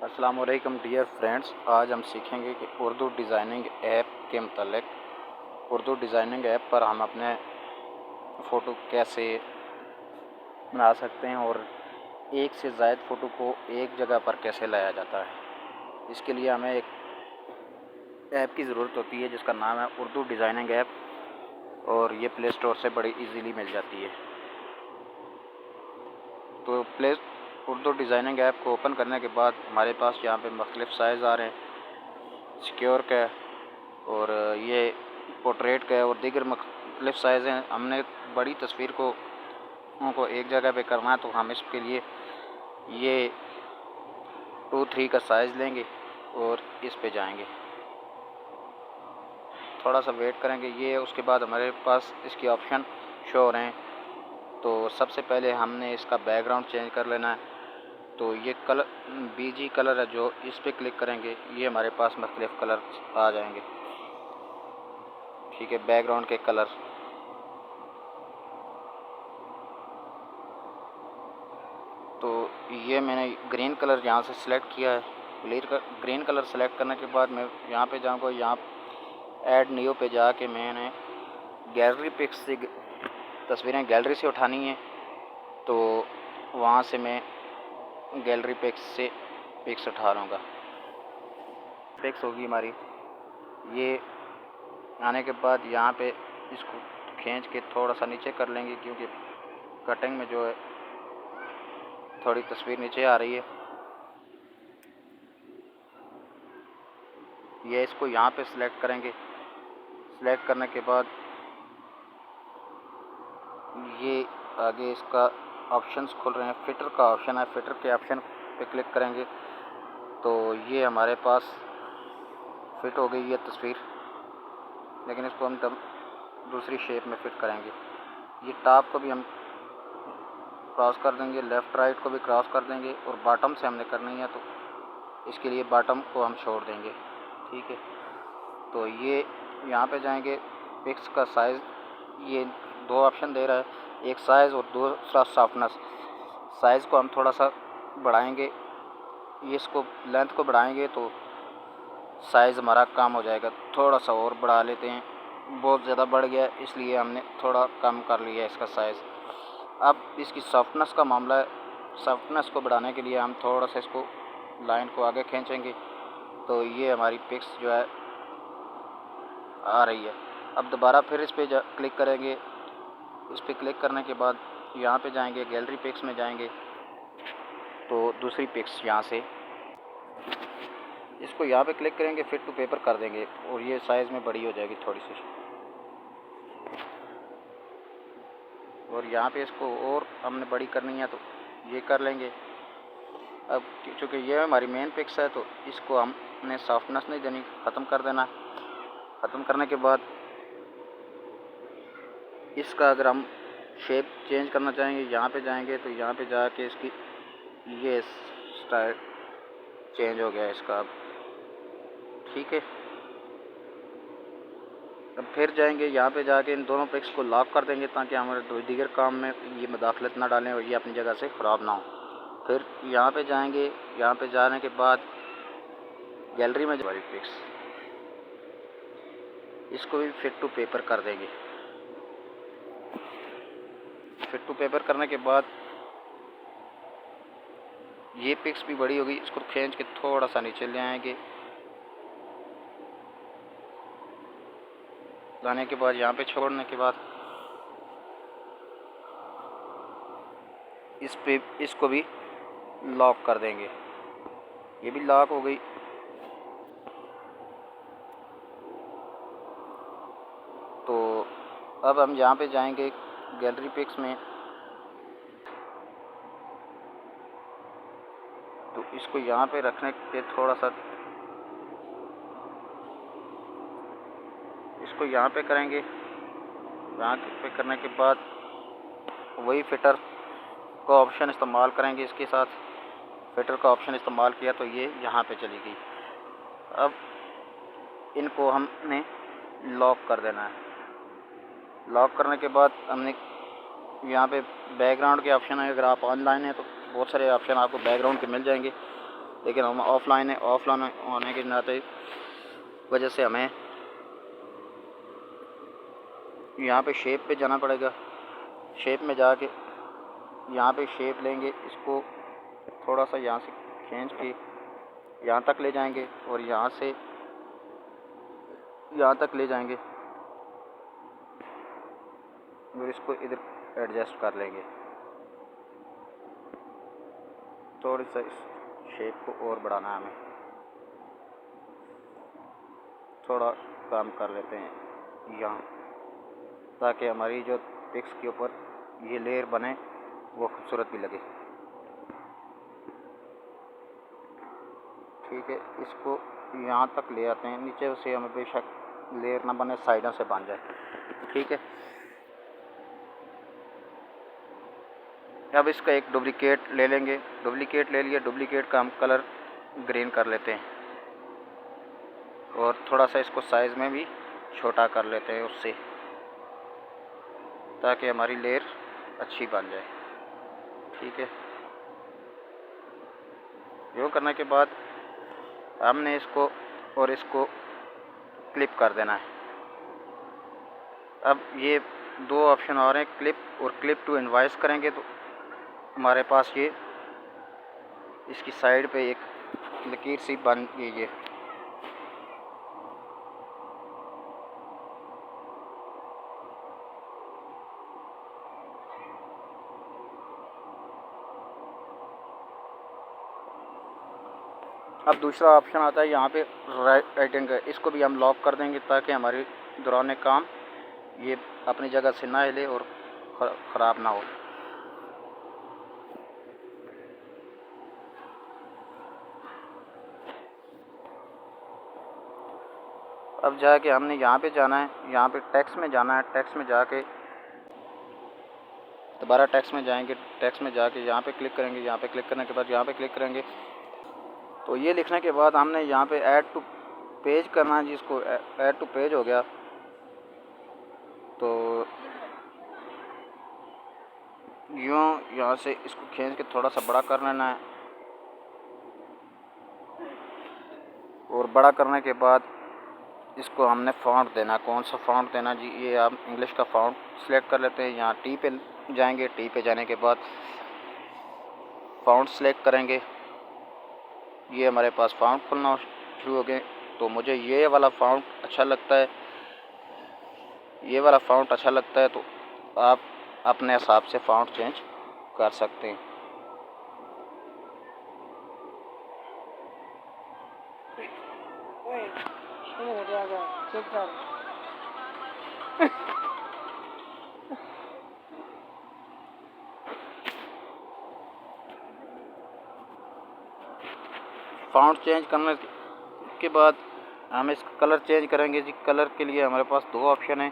अस्सलाम वालेकुम dear friends. आज हम सीखेंगे कि उर्दू डिज़ाइनिंग ऐप के मतलब उर्दू डिज़ाइनिंग ऐप पर हम अपने फ़ोटो कैसे बना सकते हैं और एक से ज़ायद फ़ोटो को एक जगह पर कैसे लाया जाता है। इसके लिए हमें एक ऐप की ज़रूरत होती है जिसका नाम है उर्दू डिज़ाइनिंग ऐप, और ये प्ले स्टोर से बड़ी इजीली मिल जाती है। तो उर्दू डिज़ाइनिंग ऐप को ओपन करने के बाद हमारे पास यहाँ पे मुख्तलिफ़ साइज़ आ रहे हैं। सिक्योर का और ये पोर्ट्रेट का और दीगर मुख्तलिफ़ साइज़ हैं। हमने बड़ी तस्वीर को एक जगह पे करना है तो हम इसके लिए ये 2-3 का साइज़ लेंगे और इस पे जाएंगे। थोड़ा सा वेट करेंगे। ये उसके बाद हमारे पास इसकी ऑप्शन शो हो रहे हैं। तो सबसे पहले हमने इसका बैकग्राउंड चेंज कर लेना है। तो ये कलर बीजी कलर है, जो इस पे क्लिक करेंगे ये हमारे पास मुख्तलिफ़ कलर आ जाएंगे। ठीक है, बैकग्राउंड के कलर। तो ये मैंने ग्रीन कलर यहाँ से सिलेक्ट किया है। ग्रीन कलर सेलेक्ट करने के बाद मैं यहाँ पे जाऊँगा। यहाँ ऐड न्यू पे जाके मैंने गैलरी पिक्स से तस्वीरें गैलरी से उठानी है। तो वहाँ से मैं गैलरी पिक्स से पिक्स उठा लूँगा। पिक्स होगी हमारी। ये आने के बाद यहाँ पे इसको खींच के थोड़ा सा नीचे कर लेंगे, क्योंकि कटिंग में जो है थोड़ी तस्वीर नीचे आ रही है। ये इसको यहाँ पे सिलेक्ट करेंगे। सिलेक्ट करने के बाद ये आगे इसका ऑप्शंस खुल रहे हैं। फ़िल्टर का ऑप्शन है, फ़िल्टर के ऑप्शन पे क्लिक करेंगे तो ये हमारे पास फिट हो गई है तस्वीर। लेकिन इसको हम तब दूसरी शेप में फिट करेंगे। ये टॉप को भी हम क्रॉस कर देंगे, लेफ़्ट राइट को भी क्रॉस कर देंगे, और बॉटम से हमने करनी है तो इसके लिए बॉटम को हम छोड़ देंगे। ठीक है, तो ये यहाँ पे जाएंगे। पिक्स का साइज़ ये दो ऑप्शन दे रहा है, एक साइज़ और दूसरा सॉफ्टनेस। साइज़ को हम थोड़ा सा बढ़ाएंगे, ये इसको लेंथ को बढ़ाएंगे तो साइज़ हमारा कम हो जाएगा। थोड़ा सा और बढ़ा लेते हैं, बहुत ज़्यादा बढ़ गया इसलिए हमने थोड़ा कम कर लिया इसका साइज़। अब इसकी सॉफ्टनेस का मामला है। सॉफ्टनेस को बढ़ाने के लिए हम थोड़ा सा इसको लाइन को आगे खींचेंगे तो ये हमारी पिक्स जो है आ रही है। अब दोबारा फिर इस पे क्लिक करेंगे। इस पे क्लिक करने के बाद यहाँ पे जाएंगे, गैलरी पिक्स में जाएंगे तो दूसरी पिक्स यहाँ से इसको यहाँ पे क्लिक करेंगे, फिट टू पेपर कर देंगे और ये साइज़ में बड़ी हो जाएगी थोड़ी सी। और यहाँ पे इसको और हमने बड़ी करनी है तो ये कर लेंगे। अब चूँकि ये हमारी मेन पिक्स है तो इसको हमने सॉफ्टनेस नहीं देनी, ख़त्म कर देना। ख़त्म करने के बाद इसका अगर हम शेप चेंज करना चाहेंगे, यहाँ पे जाएंगे तो यहाँ पे जाके इसकी ये स्टाइल चेंज हो गया इसका। अब ठीक है, अब फिर जाएंगे यहाँ पे जाके इन दोनों पिक्स को लॉक कर देंगे ताकि हमारे दीगर काम में ये मदाखलत ना डालें और ये अपनी जगह से ख़राब ना हो। फिर यहाँ पे जाएंगे, यहाँ पे जाने के बाद गैलरी में हमारी पिक्स, इसको भी फिट टू पेपर कर देंगे। फिट टू पेपर करने के बाद ये पिक्स भी बड़ी होगी, इसको खींच के थोड़ा सा नीचे ले आएंगे। लाने के बाद यहाँ पे छोड़ने के बाद इसको भी लॉक कर देंगे। ये भी लॉक हो गई। तो अब हम यहाँ पे जाएंगे गैलरी पिक्स में, तो इसको यहाँ पे रखने के थोड़ा सा इसको यहाँ पे करेंगे। यहाँ पे करने के बाद वही फिटर का ऑप्शन इस्तेमाल करेंगे। इसके साथ फिटर का ऑप्शन इस्तेमाल किया तो ये यहाँ पे चली गई। अब इनको हमने लॉक कर देना है। लॉक करने के बाद हमने यहाँ पे बैकग्राउंड के ऑप्शन है। अगर आप ऑनलाइन हैं तो बहुत सारे ऑप्शन आपको बैकग्राउंड के मिल जाएंगे। लेकिन हम ऑफलाइन है, ऑफलाइन होने के नाते वजह से हमें यहाँ पे शेप पे जाना पड़ेगा। शेप में जाके यहाँ पे शेप लेंगे, इसको थोड़ा सा यहाँ से खींच के यहाँ तक ले जाएंगे और यहाँ से यहाँ तक ले जाएंगे और इसको इधर एडजस्ट कर लेंगे। थोड़ी सा इस शेप को और बढ़ाना है हमें, थोड़ा काम कर लेते हैं यहाँ, ताकि हमारी जो पिक्स के ऊपर ये लेयर बने वो खूबसूरत भी लगे। ठीक है, इसको यहाँ तक ले आते हैं, नीचे से हमें बेशक लेयर ना बने, साइडों से बन जाए। ठीक है, अब इसका एक डुप्लिकेट ले लेंगे। डुप्लिकेट ले लिया, डुप्लिकेट का हम कलर ग्रीन कर लेते हैं और थोड़ा सा इसको साइज़ में भी छोटा कर लेते हैं उससे, ताकि हमारी लेयर अच्छी बन जाए। ठीक है, यो करने के बाद हमने इसको और इसको क्लिप कर देना है। अब ये दो ऑप्शन और हैं, क्लिप और क्लिप टू इनवॉइस करेंगे तो हमारे पास ये इसकी साइड पे एक लकीर सी बन गई है। अब दूसरा ऑप्शन आता है यहाँ पे राइटिंग का, इसको भी हम लॉक कर देंगे ताकि हमारी दौरान काम ये अपनी जगह से ना हिले और ख़राब ना हो। अब जाके हमने यहाँ पे जाना है, यहाँ पे टेक्स्ट में जाना है। टेक्स्ट में जाके दोबारा टेक्स्ट में जाएंगे, टेक्स्ट में जाके यहाँ पे क्लिक करेंगे। यहाँ पे क्लिक करने के बाद यहाँ पे क्लिक करेंगे तो ये लिखने के बाद हमने यहाँ पे ऐड टू पेज करना है, जिसको ऐड टू पेज हो गया तो यूँ यहाँ से इसको खींच के थोड़ा सा बड़ा कर लेना है और बड़ा करने के बाद इसको हमने फ़ॉन्ट देना। कौन सा फ़ॉन्ट देना जी, ये आप इंग्लिश का फ़ॉन्ट सेलेक्ट कर लेते हैं। यहाँ टी पे जाएंगे, टी पे जाने के बाद फ़ॉन्ट सेलेक्ट करेंगे। ये हमारे पास फ़ॉन्ट खुलना शुरू हो गए। तो मुझे ये वाला फ़ॉन्ट अच्छा लगता है, ये वाला फ़ॉन्ट अच्छा लगता है, तो आप अपने हिसाब से फ़ॉन्ट चेंज कर सकते हैं। फ़ॉन्ट चेंज करने के बाद हम इसका कलर चेंज करेंगे जी। कलर के लिए हमारे पास दो ऑप्शन हैं।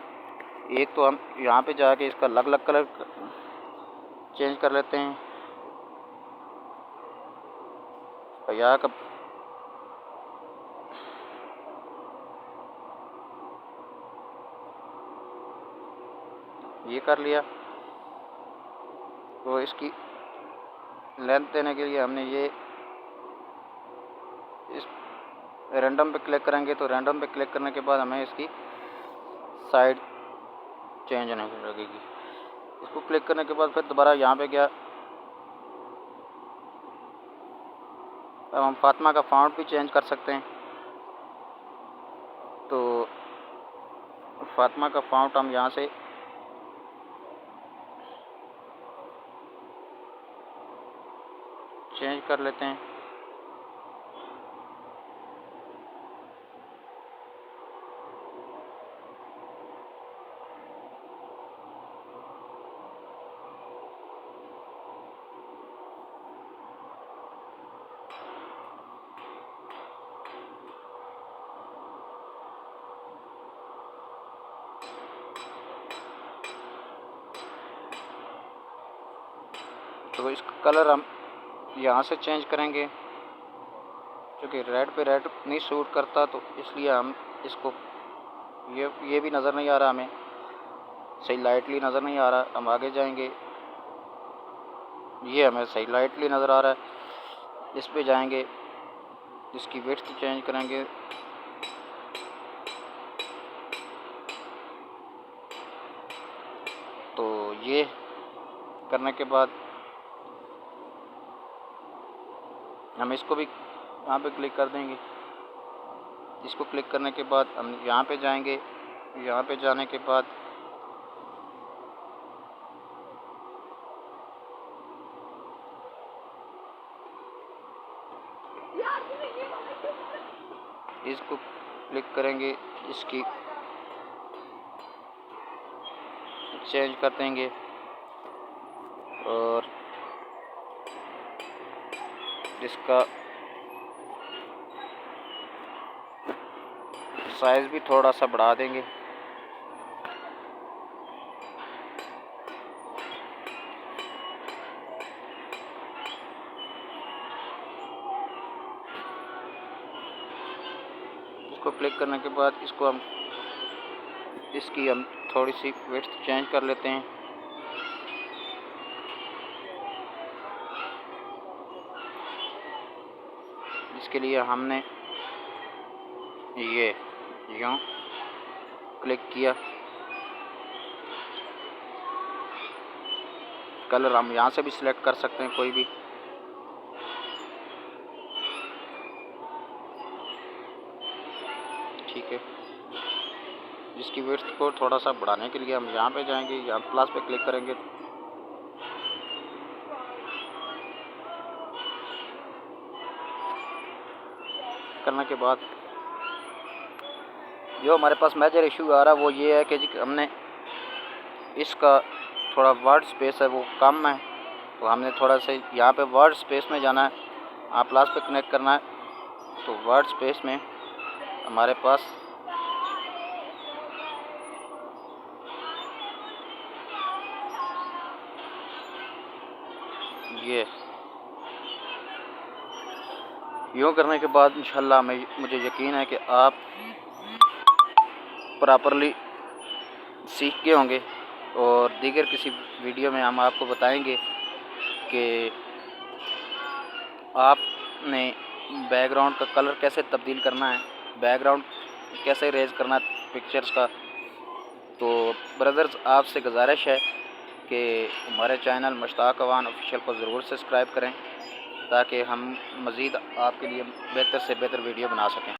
एक तो हम यहाँ पे जाके इसका अलग अलग कलर चेंज कर लेते हैं और यहाँ का ये कर लिया। तो इसकी लेंथ देने के लिए हमने ये इस रैंडम पे क्लिक करेंगे। तो रैंडम पे क्लिक करने के बाद हमें इसकी साइड चेंज होने लगेगी। इसको क्लिक करने के बाद फिर दोबारा यहाँ पे गया। अब हम फातिमा का फ़ॉन्ट भी चेंज कर सकते हैं। तो फातिमा का फ़ॉन्ट हम यहाँ से चेंज कर लेते हैं। तो इसका कलर हम यहाँ से चेंज करेंगे, क्योंकि रेड पे रेड नहीं सूट करता, तो इसलिए हम इसको ये भी नज़र नहीं आ रहा, हमें सही लाइटली नज़र नहीं आ रहा। हम आगे जाएंगे, ये हमें सही लाइटली नज़र आ रहा है। इस पे जाएंगे, इसकी विड्थ चेंज करेंगे। तो ये करने के बाद हम इसको भी यहाँ पे क्लिक कर देंगे। इसको क्लिक करने के बाद हम यहाँ पे जाएंगे। यहाँ पे जाने के बाद इसको क्लिक करेंगे, इसकी चेंज कर देंगे और इसका साइज़ भी थोड़ा सा बढ़ा देंगे। इसको क्लिक करने के बाद इसकी हम थोड़ी सी विड्थ चेंज कर लेते हैं। इसके लिए हमने ये यूँ क्लिक किया। कलर हम यहाँ से भी सिलेक्ट कर सकते हैं कोई भी। ठीक है, इसकी विड्थ को थोड़ा सा बढ़ाने के लिए हम यहाँ पे जाएंगे, यहाँ प्लस पे क्लिक करेंगे। करने के बाद जो हमारे पास मेजर इशू आ रहा है वो ये है कि जी हमने इसका थोड़ा वर्ड स्पेस है वो कम है, तो हमने थोड़ा सा यहाँ पे वर्ड स्पेस में जाना है। आप प्लस पे कनेक्ट करना है तो वर्ड स्पेस में हमारे पास ये यूँ करने के बाद इंशाल्लाह मुझे यकीन है कि आप प्रॉपरली सीख गए होंगे और दीगर किसी वीडियो में हम आपको बताएंगे कि आपने बैकग्राउंड का कलर कैसे तब्दील करना है, बैकग्राउंड कैसे रेज करना है पिक्चर्स का। तो ब्रदर्स आपसे गुजारिश है कि हमारे चैनल मुश्ताक अवान ऑफिशियल को ज़रूर सब्सक्राइब करें ताकि हम मज़ीद आपके लिए बेहतर से बेहतर वीडियो बना सकें।